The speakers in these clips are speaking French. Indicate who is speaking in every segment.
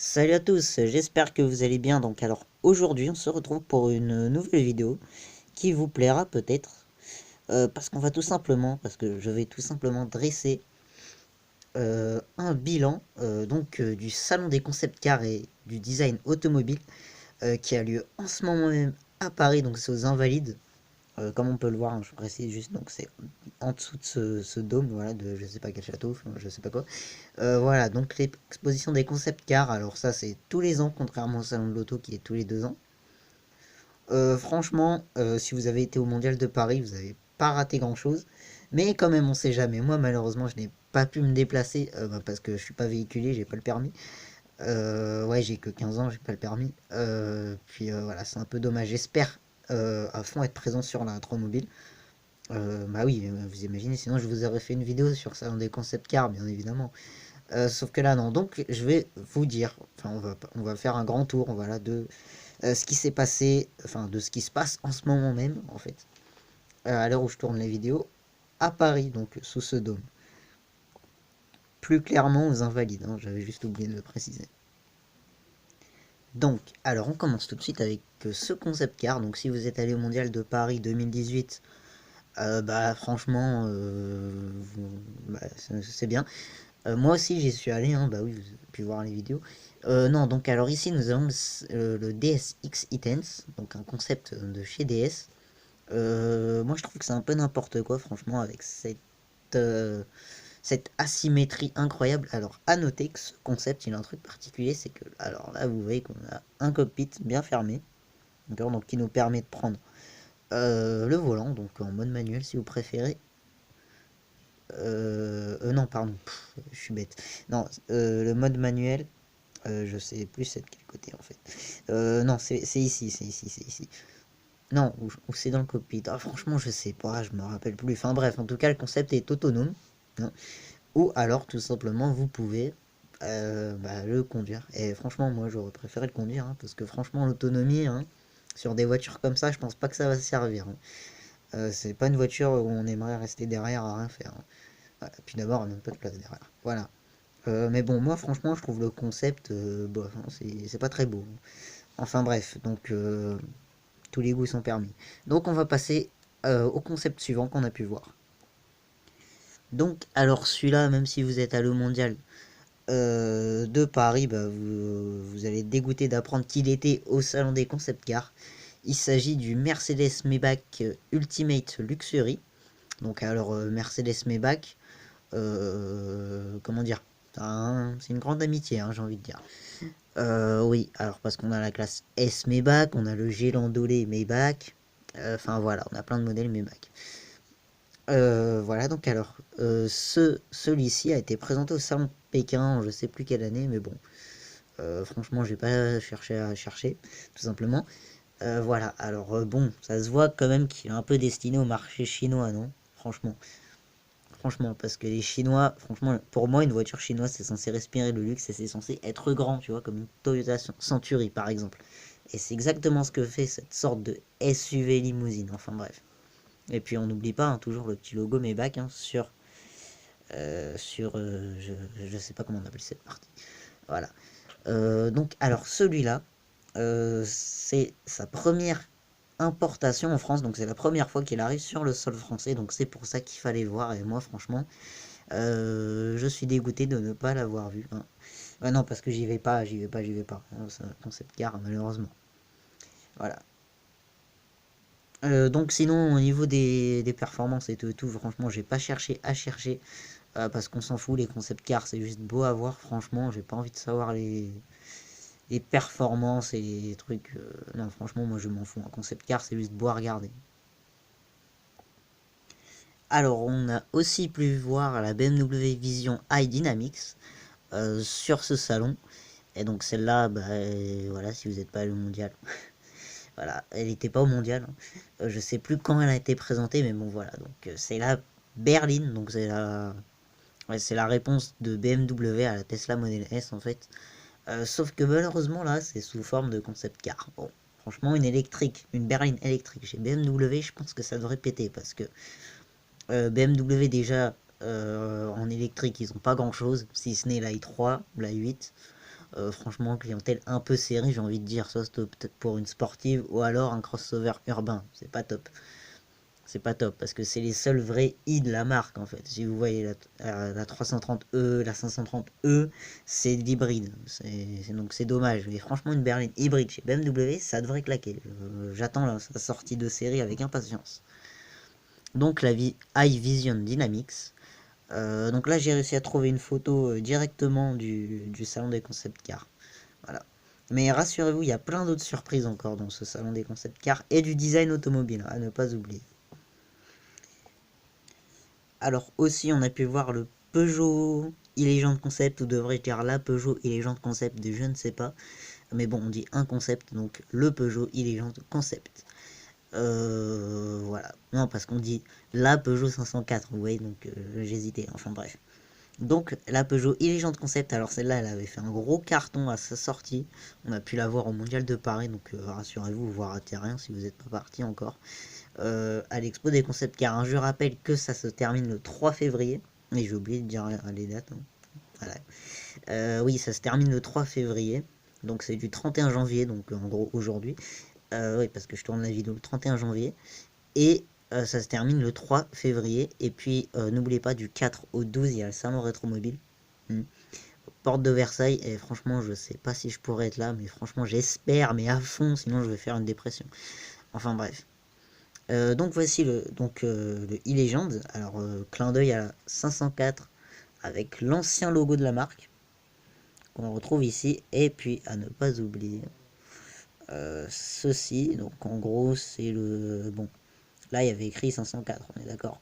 Speaker 1: Salut à tous, j'espère que vous allez bien. Donc alors aujourd'hui on se retrouve pour une nouvelle vidéo qui vous plaira peut-être parce qu'on va tout simplement, parce que je vais tout simplement dresser un bilan du salon des concept cars et du design automobile qui a lieu en ce moment même à Paris, donc c'est aux Invalides. Comme on peut le voir, hein, je précise juste, donc c'est en dessous de ce dôme, voilà, de je sais pas quel château, enfin, je sais pas quoi. Voilà, donc l'exposition des concept cars, alors ça c'est tous les ans, contrairement au salon de l'auto qui est tous les 2 ans. Franchement, si vous avez été au Mondial de Paris, vous n'avez pas raté grand-chose. Mais quand même, on sait jamais. Moi, malheureusement, je n'ai pas pu me déplacer parce que je suis pas véhiculé, j'ai pas le permis. Ouais, j'ai que 15 ans, j'ai pas le permis. Voilà, c'est un peu dommage. J'espère à fond être présent sur la Mobile. Bah oui, vous imaginez, sinon je vous aurais fait une vidéo sur ça dans des concept cars, bien évidemment. Sauf que là, non. Donc, je vais vous dire, enfin, on va faire un grand tour, voilà, de ce qui s'est passé, enfin, de ce qui se passe en ce moment même, en fait, à l'heure où je tourne les vidéos, à Paris, donc sous ce dôme. Plus clairement aux Invalides, hein, j'avais juste oublié de le préciser. Donc, alors on commence tout de suite avec ce concept car. Donc, si vous êtes allé au Mondial de Paris 2018, bah franchement, bah, c'est bien. Moi aussi j'y suis allé, hein, bah oui, vous avez pu voir les vidéos. Non, donc alors ici nous avons le DSX Intense, donc un concept de chez DS. Moi je trouve que c'est un peu n'importe quoi, franchement, avec euh, cette asymétrie incroyable. Alors à noter que ce concept il a un truc particulier, c'est que, alors là vous voyez qu'on a un cockpit bien fermé, d'accord, donc qui nous permet de prendre le volant, donc en mode manuel si vous préférez. Non, pardon, je suis bête. Non, le mode manuel, je sais plus c'est de quel côté en fait. Non, c'est ici, c'est ici, c'est ici. Non, ou c'est dans le cockpit. Ah, franchement, je sais pas, je me rappelle plus. Enfin bref, en tout cas, le concept est autonome, hein. Ou alors, tout simplement, vous pouvez bah, le conduire. Et franchement, moi, j'aurais préféré le conduire, hein, parce que franchement, l'autonomie, hein, sur des voitures comme ça, je pense pas que ça va servir, hein. C'est pas une voiture où on aimerait rester derrière à rien faire, hein. Voilà. Puis d'abord, on n'a même pas de place derrière. Voilà. Mais bon, moi, franchement, je trouve le concept, bof, hein, c'est pas très beau. Enfin bref, donc tous les goûts sont permis. Donc on va passer au concept suivant qu'on a pu voir. Donc, alors celui-là, même si vous êtes allé au mondial de Paris, bah, vous allez être dégoûté d'apprendre qu'il était au salon des concept cars. Il s'agit du Mercedes Maybach Ultimate Luxury. Donc alors Mercedes Maybach, comment dire, c'est une grande amitié, hein, j'ai envie de dire. Oui, alors parce qu'on a la classe S Maybach, on a le G Landaulet Maybach, enfin voilà, on a plein de modèles Maybach. Voilà, donc alors, celui-ci a été présenté au salon de Pékin, je sais plus quelle année, mais bon, franchement, j'ai pas cherché à chercher, tout simplement. Voilà, alors bon, ça se voit quand même qu'il est un peu destiné au marché chinois, non? Franchement. Franchement, parce que les Chinois, franchement, pour moi, une voiture chinoise, c'est censé respirer le luxe et c'est censé être grand, tu vois, comme une Toyota Century, par exemple. Et c'est exactement ce que fait cette sorte de SUV limousine, enfin bref. Et puis on n'oublie pas, hein, toujours le petit logo Maybach, hein, je sais pas comment on appelle cette partie. Voilà. Donc, alors celui-là, c'est sa première importation en France, donc c'est la première fois qu'il arrive sur le sol français, donc c'est pour ça qu'il fallait le voir. Et moi, franchement, je suis dégoûté de ne pas l'avoir vu, hein. Ouais, non, parce que j'y vais pas, j'y vais pas, j'y vais pas. C'est un concept car, malheureusement. Voilà. Donc sinon, au niveau des performances et tout, franchement, j'ai pas cherché à chercher. Parce qu'on s'en fout, les concept cars, c'est juste beau à voir, franchement. J'ai pas envie de savoir les performances et les trucs. Non, franchement, moi je m'en fous. Un concept car, c'est juste beau à regarder. Alors, on a aussi pu voir la BMW Vision iDynamics sur ce salon. Et donc celle-là, bah, voilà, si vous n'êtes pas allé au mondial, voilà, elle n'était pas au mondial, hein. Je sais plus quand elle a été présentée, mais bon voilà, donc c'est la berline, donc c'est la, ouais, c'est la réponse de BMW à la Tesla Model S en fait. Sauf que malheureusement là, c'est sous forme de concept car. Bon, franchement, une électrique, une berline électrique chez BMW, je pense que ça devrait péter parce que BMW déjà en électrique, ils ont pas grand chose, si ce n'est la i3 ou la i8. Franchement, clientèle un peu série, j'ai envie de dire, soit c'est peut-être pour une sportive, ou alors un crossover urbain, c'est pas top. C'est pas top, parce que c'est les seuls vrais i de la marque, en fait. Si vous voyez la 330e, la 530e, c'est de l'hybride. Donc c'est dommage. Mais franchement, une berline hybride chez BMW, ça devrait claquer. J'attends sa sortie de série avec impatience. Donc la iVision Dynamics. Donc là, j'ai réussi à trouver une photo directement du salon des concept cars. Voilà. Mais rassurez-vous, il y a plein d'autres surprises encore dans ce salon des concept cars et du design automobile, à ne pas oublier. Alors aussi, on a pu voir le Peugeot e-Legend Concept, ou devrais-je dire la Peugeot e-Legend Concept de je ne sais pas. Mais bon, on dit un concept, donc le Peugeot e-Legend Concept. Voilà. Non, parce qu'on dit la Peugeot 504, vous voyez, donc j'hésitais, enfin bref. Donc la Peugeot e-Legend Concept, alors celle-là, elle avait fait un gros carton à sa sortie. On a pu la voir au Mondial de Paris, donc rassurez-vous, vous voir à rien si vous n'êtes pas parti encore. À l'expo des concepts car je rappelle que ça se termine le 3 février. Et j'ai oublié de dire les dates. Hein. Voilà. Oui, ça se termine le 3 février. Donc c'est du 31 janvier, donc en gros aujourd'hui. Oui, parce que je tourne la vidéo le 31 janvier. Et ça se termine le 3 février. Et puis n'oubliez pas, du 4 au 12, il y a le salon rétromobile. Porte de Versailles. Et franchement, je sais pas si je pourrais être là. Mais franchement, j'espère, mais à fond. Sinon, je vais faire une dépression. Enfin bref. Donc voici le e-Legend. Alors clin d'œil à la 504 avec l'ancien logo de la marque qu'on retrouve ici. Et puis à ne pas oublier ceci. Donc en gros c'est le... Bon, là il y avait écrit 504, on est d'accord.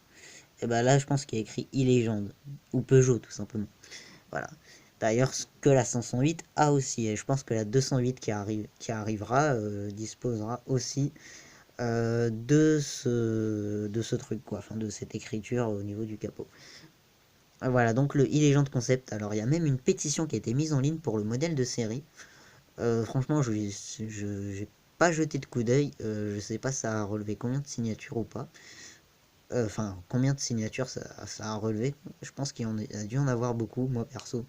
Speaker 1: Et ben là je pense qu'il y a écrit e-Legend. Ou Peugeot tout simplement. Voilà. D'ailleurs ce que la 508 a aussi. Et je pense que la 208 qui arrivera disposera aussi de ce truc, quoi, enfin de cette écriture au niveau du capot. Voilà, donc le e-Legend Concept. Alors il y a même une pétition qui a été mise en ligne pour le modèle de série. Franchement, je n'ai pas jeté de coup d'œil. Je sais pas ça a relevé combien de signatures ou pas. Enfin, combien de signatures ça a relevé. Je pense qu'il a dû en avoir beaucoup, moi perso.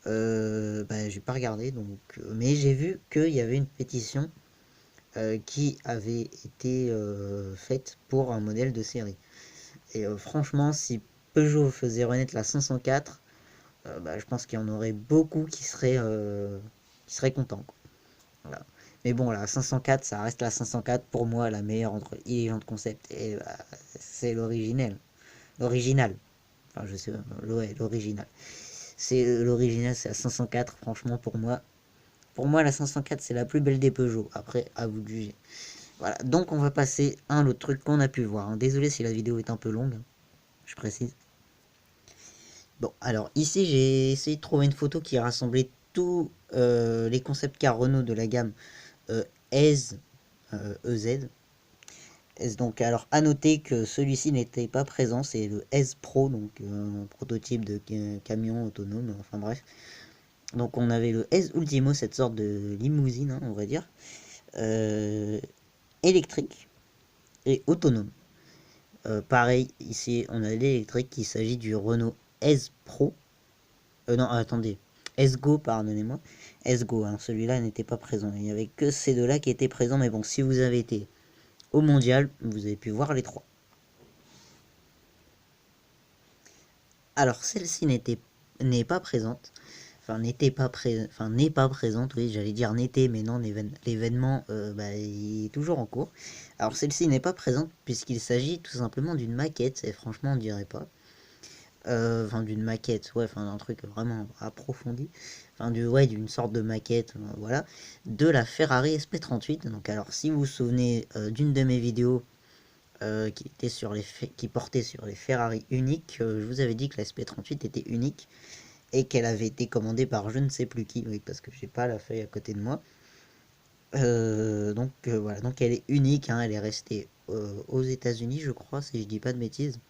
Speaker 1: Bah, j'ai pas regardé, donc, mais j'ai vu qu'il y avait une pétition qui avait été faite pour un modèle de série. Et franchement, si Peugeot faisait renaître la 504, bah, je pense qu'il y en aurait beaucoup qui seraient contents. Quoi. Voilà. Mais bon, la 504, ça reste la 504 pour moi, la meilleure entre e-Legend Concept et bah, c'est l'original. L'original. Enfin, je sais pas, l'original. C'est l'original, c'est la 504, franchement, pour moi. Pour moi, la 504, c'est la plus belle des Peugeot. Après, à vous de juger. Voilà, donc on va passer à un autre truc qu'on a pu voir. Hein. Désolé si la vidéo est un peu longue, je précise. Bon, alors ici j'ai essayé de trouver une photo qui rassemblait tous les concept cars Renault de la gamme EZ. Donc alors à noter que celui-ci n'était pas présent, c'est le S Pro, donc un prototype de camion autonome, enfin bref. Donc on avait le S Ultimo, cette sorte de limousine, hein, on va dire, électrique et autonome. Pareil, ici on a l'électrique, il s'agit du Renault S Pro. Non, attendez, S Go, pardonnez-moi. S Go, hein, celui-là n'était pas présent. Il n'y avait que ces deux-là qui étaient présents, mais bon, si vous avez été au mondial, vous avez pu voir les trois. Alors celle-ci n'est pas présente. Enfin, n'est pas présente, oui, j'allais dire n'était, mais non, l'événement bah, il est toujours en cours. Alors celle-ci n'est pas présente puisqu'il s'agit tout simplement d'une maquette, et franchement on dirait pas. Enfin d'une maquette, ouais, enfin d'un truc vraiment approfondi, enfin d'une sorte de maquette, voilà, de la Ferrari SP38. Donc alors si vous vous souvenez d'une de mes vidéos qui portait sur les Ferrari uniques, je vous avais dit que la SP38 était unique et qu'elle avait été commandée par je ne sais plus qui, oui, parce que j'ai pas la feuille à côté de moi. Voilà, donc elle est unique, hein, elle est restée aux États-Unis, je crois, si je dis pas de bêtises.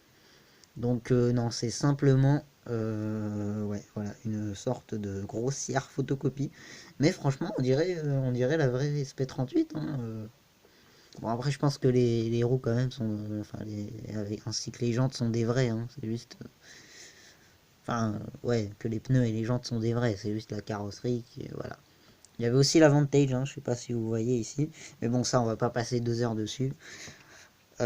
Speaker 1: Donc non, c'est simplement ouais, voilà, une sorte de grossière photocopie. Mais franchement, on dirait la vraie SP38. Hein, Bon, après, je pense que les roues, quand même, sont. Enfin, ainsi que les jantes sont des vraies. Hein, c'est juste. Enfin, ouais, que les pneus et les jantes sont des vrais, c'est juste la carrosserie qui, voilà. Il y avait aussi la Vantage, hein, je sais pas si vous voyez ici, mais bon, ça, on va pas passer 2 heures dessus. Vous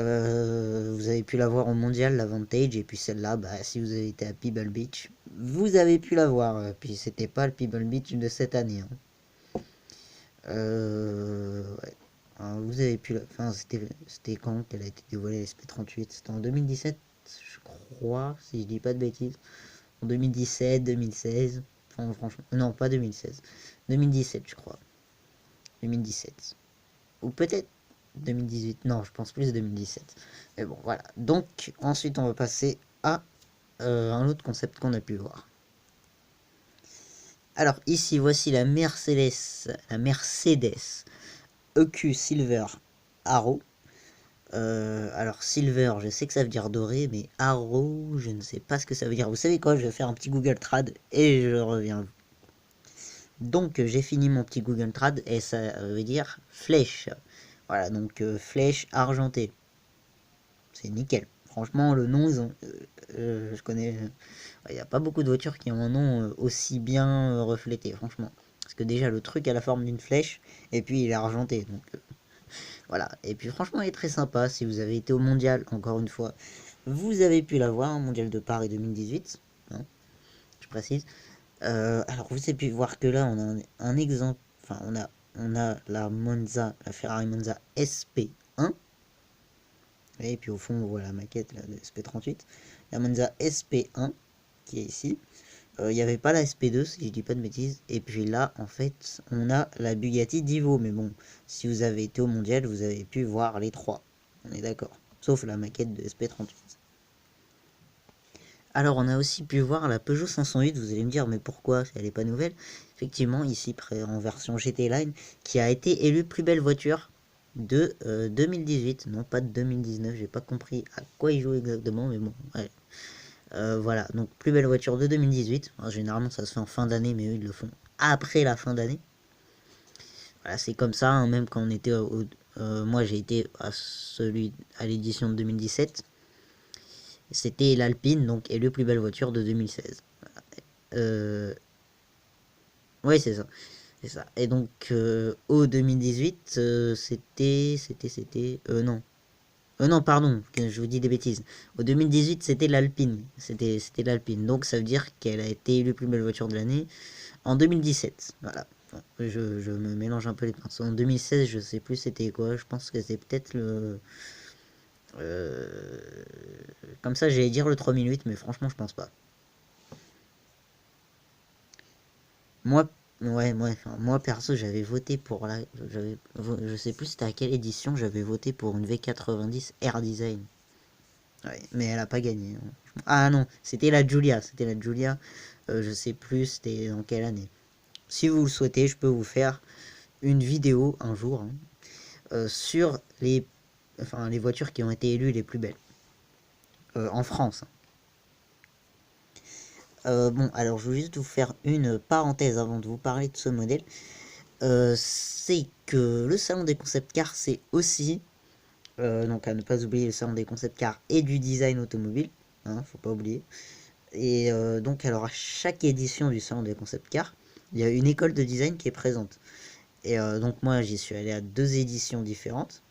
Speaker 1: avez pu la voir au mondial, la Vantage, et puis celle-là, bah, si vous avez été à Pebble Beach, vous avez pu la voir. Puis c'était pas le Pebble Beach de cette année, hein. Ouais. Alors, vous avez pu la... Enfin, c'était quand qu'elle a été dévoilée, l'SP38? C'était en 2017, je crois, si je dis pas de bêtises. En 2017, 2016. Enfin, franchement, non, pas 2016. 2017, je crois. 2017. Ou peut-être 2018. Non, je pense plus 2017. Mais bon, voilà. Donc, ensuite, on va passer à un autre concept qu'on a pu voir. Alors, ici, voici la Mercedes EQ Silver Arrow. Alors, Silver, je sais que ça veut dire doré, mais Arrow, je ne sais pas ce que ça veut dire. Vous savez quoi? Je vais faire un petit Google Trad et je reviens. Donc j'ai fini mon petit Google Trad et ça veut dire flèche. Voilà, donc flèche argentée. C'est nickel. Franchement, le nom, je connais. Il n'y a pas beaucoup de voitures qui ont un nom aussi bien reflété, franchement. Parce que déjà, le truc a la forme d'une flèche et puis il est argenté. Donc voilà. Et puis franchement, il est très sympa. Si vous avez été au mondial, encore une fois, vous avez pu la voir, mondial de Paris 2018. Hein, je précise. Alors vous avez pu voir que là on a un exemple, enfin on a la Monza, la Ferrari Monza SP1, et puis au fond on voit la maquette là, de SP38, la Monza SP1 qui est ici. Il n'y avait pas la SP2 si je dis pas de bêtises, et puis là en fait on a la Bugatti Divo, mais bon, si vous avez été au mondial vous avez pu voir les trois, on est d'accord, sauf la maquette de SP38. Alors, on a aussi pu voir la Peugeot 508, vous allez me dire, mais pourquoi elle n'est pas nouvelle? Effectivement, ici, en version GT Line, qui a été élue plus belle voiture de 2018, non pas de 2019, j'ai pas compris à quoi il joue exactement, mais bon, ouais. Voilà, donc plus belle voiture de 2018. Alors, généralement, ça se fait en fin d'année, mais eux, ils le font après la fin d'année. Voilà, c'est comme ça, hein, même quand on était moi, j'ai été à l'édition de 2017. C'était l'Alpine, donc, et le plus belle voiture de 2016. Oui, c'est ça. C'est ça. Et donc, au 2018, non. Non, pardon, je vous dis des bêtises. Au 2018, c'était l'Alpine. C'était l'Alpine. Donc, ça veut dire qu'elle a été élue plus belle voiture de l'année en 2017. Voilà. Bon, je me mélange un peu les pinceaux. En 2016, je sais plus c'était quoi. Je pense que c'est peut-être le... comme ça, j'allais dire le 3008, mais franchement, je pense pas. Moi, ouais, moi perso, j'avais voté pour la. Je sais plus c'était à quelle édition, j'avais voté pour une V90 Air Design. Ouais, mais elle a pas gagné, hein. Ah non, c'était la Giulia. C'était la Giulia. Je sais plus c'était dans quelle année. Si vous le souhaitez, je peux vous faire une vidéo un jour, hein, sur les voitures qui ont été élues les plus belles en France. Bon, alors je veux juste vous faire une parenthèse avant de vous parler de ce modèle. C'est que le salon des concept cars, c'est aussi, donc à ne pas oublier, le salon des concept cars et du design automobile, hein, faut pas oublier. Et donc alors à chaque édition du salon des concept cars, il y a une école de design qui est présente. Et donc moi j'y suis allé à 2 éditions différentes.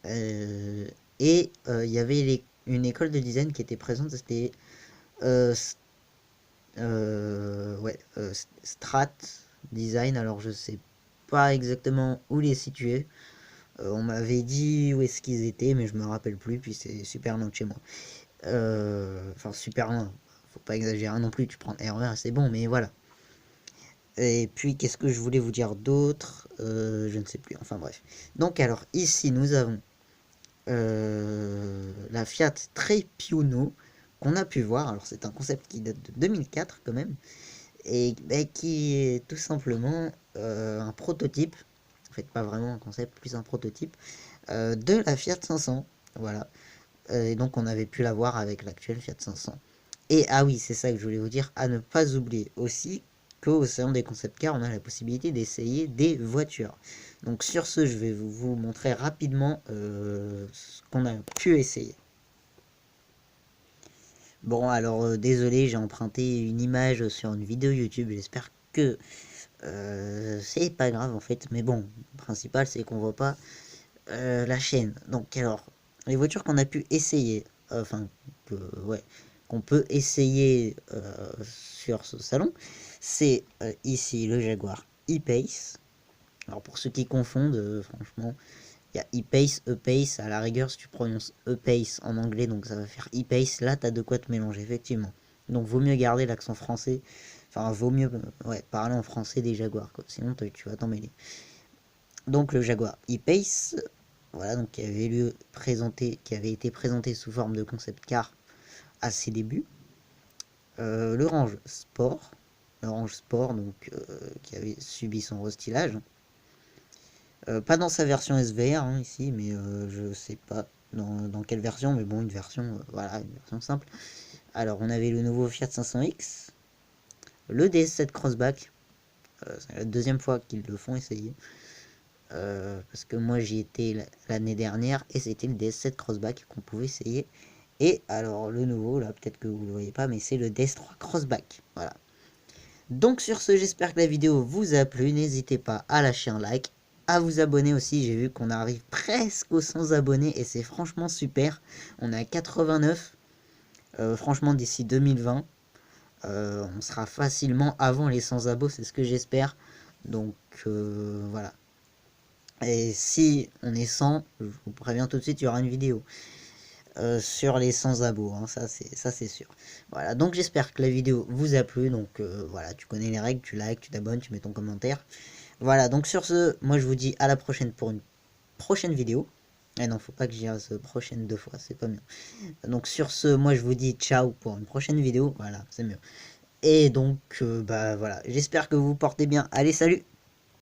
Speaker 1: Et il y avait une école de design qui était présente, c'était euh, ouais, Strat Design, alors je sais pas exactement où les situer. On m'avait dit où est-ce qu'ils étaient, mais je me rappelle plus, puis c'est super loin de chez moi. Enfin, super loin, faut pas exagérer non plus, tu prends le RER, c'est bon, mais voilà. Et puis, qu'est-ce que je voulais vous dire d'autre? Je ne sais plus, enfin bref. Donc, alors, ici, nous avons la Fiat Trepiuno, qu'on a pu voir. Alors, c'est un concept qui date de 2004 quand même, et qui est tout simplement un prototype, en fait pas vraiment un concept, plus un prototype de la Fiat 500, voilà. Et donc on avait pu la voir avec l'actuelle Fiat 500. Et ah oui, c'est ça que je voulais vous dire, à ne pas oublier aussi qu'au salon des concept cars, on a la possibilité d'essayer des voitures. Donc sur ce, je vais vous montrer rapidement ce qu'on a pu essayer. Bon, alors désolé, j'ai emprunté une image sur une vidéo YouTube. J'espère que c'est pas grave en fait. Mais bon, le principal c'est qu'on voit pas la chaîne. Donc alors, les voitures qu'on a pu essayer, enfin, ouais, qu'on peut essayer sur ce salon, c'est ici le Jaguar E-Pace. Alors pour ceux qui confondent, franchement, il y a E-Pace, E-Pace, à la rigueur si tu prononces E-Pace en anglais, donc ça va faire E-Pace, là t'as de quoi te mélanger, effectivement. Donc vaut mieux garder l'accent français, enfin vaut mieux ouais, parler en français des Jaguars, quoi. Sinon tu vas t'en mêler. Donc le Jaguar E-Pace, voilà, donc qui avait été présenté sous forme de concept car à ses débuts. Le Range Sport, donc qui avait subi son restylage. Pas dans sa version SVR hein, ici, mais je sais pas dans quelle version, mais bon, une version, voilà, une version simple. Alors, on avait le nouveau Fiat 500X, le DS7 Crossback, c'est la deuxième fois qu'ils le font essayer. Parce que moi j'y étais l'année dernière et c'était le DS7 Crossback qu'on pouvait essayer. Et alors le nouveau, là peut-être que vous ne le voyez pas, mais c'est le DS3 Crossback. Voilà. Donc sur ce, j'espère que la vidéo vous a plu. N'hésitez pas à lâcher un like, à vous abonner aussi. J'ai vu qu'on arrive presque aux 100 abonnés et c'est franchement super. On est à 89. Franchement, d'ici 2020, on sera facilement avant les 100 abos, c'est ce que j'espère. Donc voilà. Et si on est 100, je vous préviens tout de suite, il y aura une vidéo sur les 100 abos, hein, ça c'est sûr. Voilà, donc j'espère que la vidéo vous a plu, donc voilà, tu connais les règles, tu likes, tu t'abonnes, tu mets ton commentaire. Voilà, donc sur ce, moi je vous dis à la prochaine pour une prochaine vidéo. Eh non, faut pas que j'y dise prochaine deux fois, c'est pas mieux. Donc sur ce, moi je vous dis ciao pour une prochaine vidéo, voilà, c'est mieux. Et donc, bah voilà, j'espère que vous vous portez bien. Allez, salut!